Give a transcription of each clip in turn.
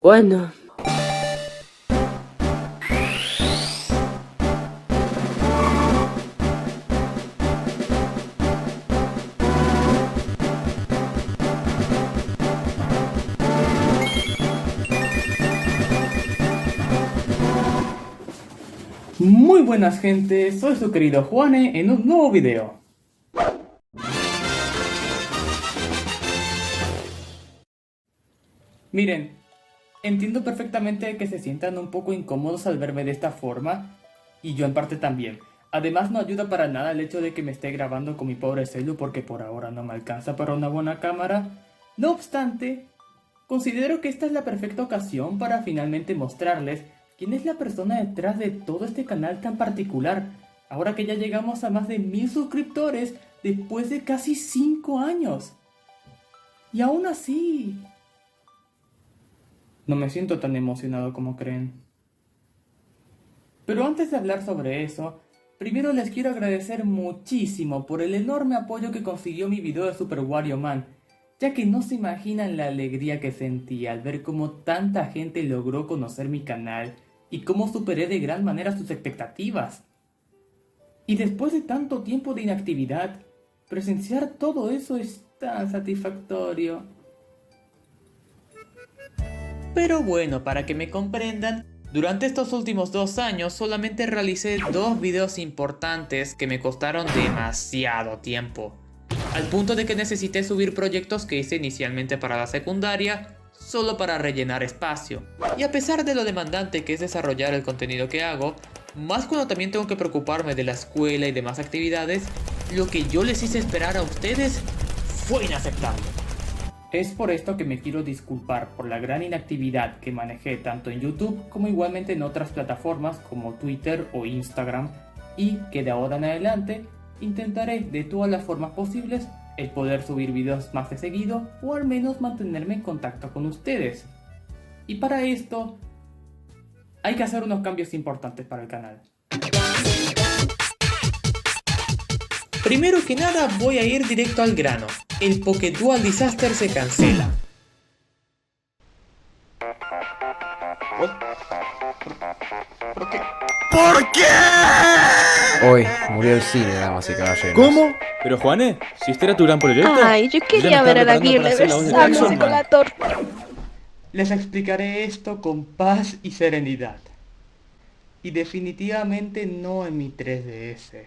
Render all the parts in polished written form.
Bueno, Muy buenas gente, soy su querido Juane en un nuevo video. Miren, entiendo perfectamente que se sientan un poco incómodos al verme de esta forma, y yo en parte también. Además no ayuda para nada el hecho de que me esté grabando con mi pobre celu porque por ahora no me alcanza para una buena cámara. No obstante, considero que esta es la perfecta ocasión para finalmente mostrarles quién es la persona detrás de todo este canal tan particular, ahora que ya llegamos a más de 1000 suscriptores después de casi 5 años. Y aún así, no me siento tan emocionado como creen. Pero antes de hablar sobre eso, primero les quiero agradecer muchísimo por el enorme apoyo que consiguió mi video de Super Wario Man, ya que no se imaginan la alegría que sentí al ver cómo tanta gente logró conocer mi canal y cómo superé de gran manera sus expectativas. Y después de tanto tiempo de inactividad, presenciar todo eso es tan satisfactorio. Pero bueno, para que me comprendan, durante estos últimos 2 años solamente realicé 2 videos importantes que me costaron demasiado tiempo. Al punto de que necesité subir proyectos que hice inicialmente para la secundaria, solo para rellenar espacio. Y a pesar de lo demandante que es desarrollar el contenido que hago, más cuando también tengo que preocuparme de la escuela y demás actividades, lo que yo les hice esperar a ustedes fue inaceptable. Es por esto que me quiero disculpar por la gran inactividad que manejé tanto en YouTube como igualmente en otras plataformas como Twitter o Instagram, y que de ahora en adelante intentaré de todas las formas posibles el poder subir videos más de seguido o al menos mantenerme en contacto con ustedes. Y para esto hay que hacer unos cambios importantes para el canal. Primero que nada voy a ir directo al grano. El Pokédual Disaster se cancela. ¿Por qué? Hoy murió el cine, damas y caballeros. ¿Cómo? Pero Juanes, si este era tu gran proyecto. Ay, yo ya me quería estaba ver a la preparando para Aguirre hacer la voz de besándose Jackson, con man. la torta. Les explicaré esto con paz y serenidad. Y definitivamente no en mi 3DS.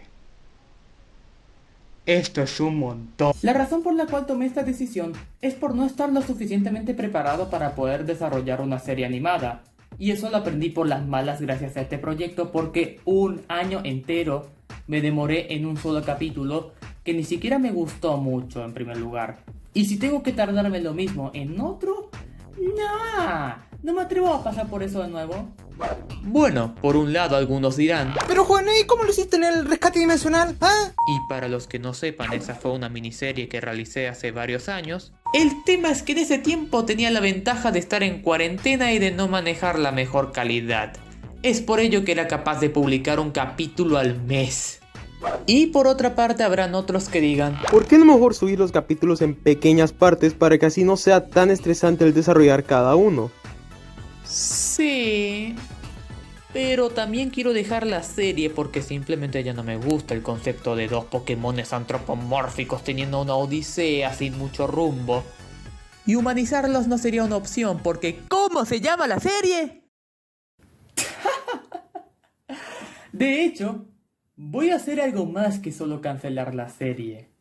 Esto es un montón. La razón por la cual tomé esta decisión es por no estar lo suficientemente preparado para poder desarrollar una serie animada. Y eso lo aprendí por las malas gracias a este proyecto, porque un año entero me demoré en un solo capítulo que ni siquiera me gustó mucho en primer lugar. Y si tengo que tardarme lo mismo en otro, no me atrevo a pasar por eso de nuevo. Bueno, por un lado algunos dirán, Pero Juan, ¿y cómo lo hiciste en el rescate dimensional? ¿Ah? y para los que no sepan, esa fue una miniserie que realicé hace varios años. El tema es que en ese tiempo tenía la ventaja de estar en cuarentena y de no manejar la mejor calidad. Es por ello que era capaz de publicar un capítulo al mes. Y por otra parte habrán otros que digan, ¿Por qué no mejor subir los capítulos en pequeñas partes para que así no sea tan estresante el desarrollar cada uno? sí, pero también quiero dejar la serie porque simplemente ya no me gusta el concepto de 2 Pokémones antropomórficos teniendo una odisea sin mucho rumbo. Y humanizarlos no sería una opción porque ¿cómo se llama la serie? De hecho, voy a hacer algo más que solo cancelar la serie.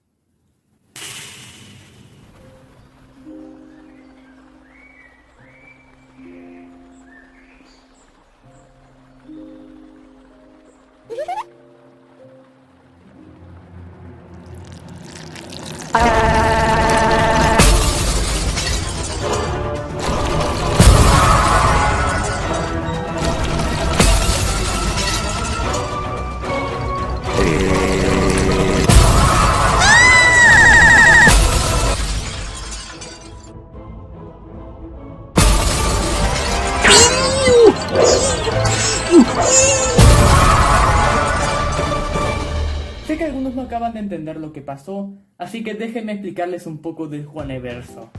Sé que algunos no acaban de entender lo que pasó, así que déjenme explicarles un poco del Juaneverso.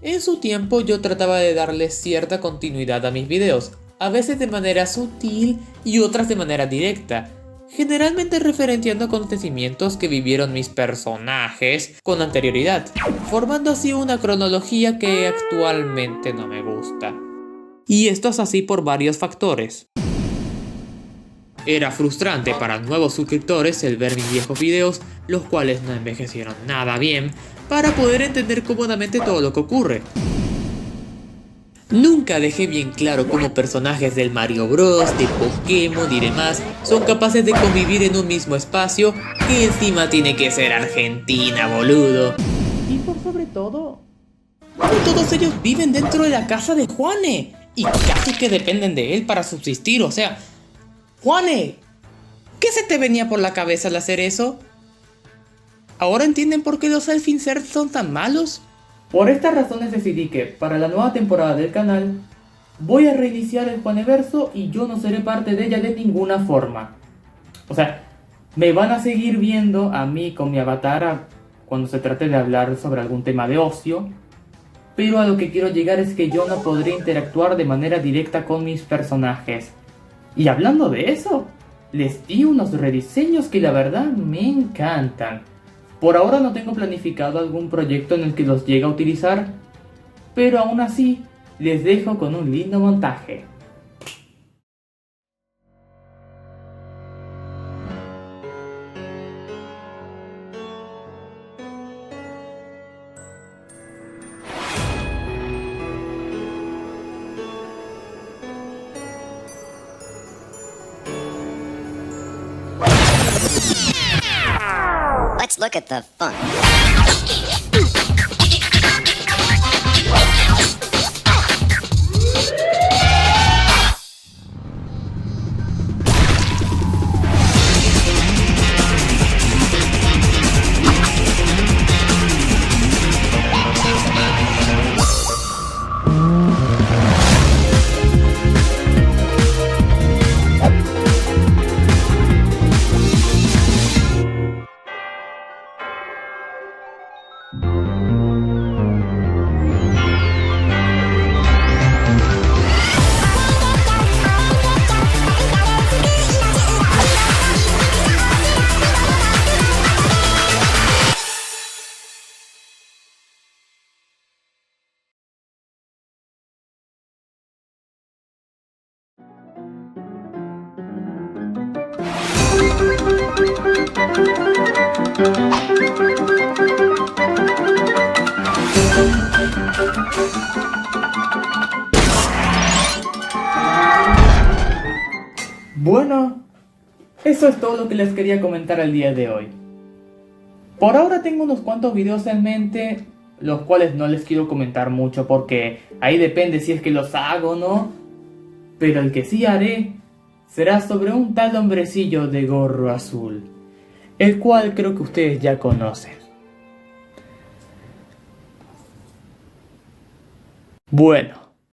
En su tiempo yo trataba de darle cierta continuidad a mis videos, a veces de manera sutil y otras de manera directa, generalmente referenciando acontecimientos que vivieron mis personajes con anterioridad, formando así una cronología que actualmente no me gusta. Y esto es así por varios factores. Era frustrante para nuevos suscriptores el ver mis viejos videos, los cuales no envejecieron nada bien, para poder entender cómodamente todo lo que ocurre. Nunca dejé bien claro cómo personajes del Mario Bros, de Pokémon y demás son capaces de convivir en un mismo espacio, que encima tiene que ser Argentina, boludo. Y por sobre todo, ¿cómo todos ellos viven dentro de la casa de Juane? Y casi que dependen de él para subsistir, o sea... Juane, ¿qué se te venía por la cabeza al hacer eso? ¿Ahora entienden por qué los self-insert son tan malos? Por estas razones decidí que, para la nueva temporada del canal, voy a reiniciar el Juaneverso y yo no seré parte de ella de ninguna forma. O sea, me van a seguir viendo a mí con mi avatar cuando se trate de hablar sobre algún tema de ocio, pero a lo que quiero llegar es que yo no podré interactuar de manera directa con mis personajes. Y hablando de eso, les di unos rediseños que la verdad me encantan. Por ahora no tengo planificado algún proyecto en el que los llegue a utilizar, pero aún así les dejo con un lindo montaje. Let's look at the fun. Bueno, eso es todo lo que les quería comentar el día de hoy. Por ahora tengo unos cuantos videos en mente, los cuales no les quiero comentar mucho porque ahí depende si es que los hago o no. Pero el que sí haré será sobre un tal hombrecillo de gorro azul, el cual creo que ustedes ya conocen. Bueno,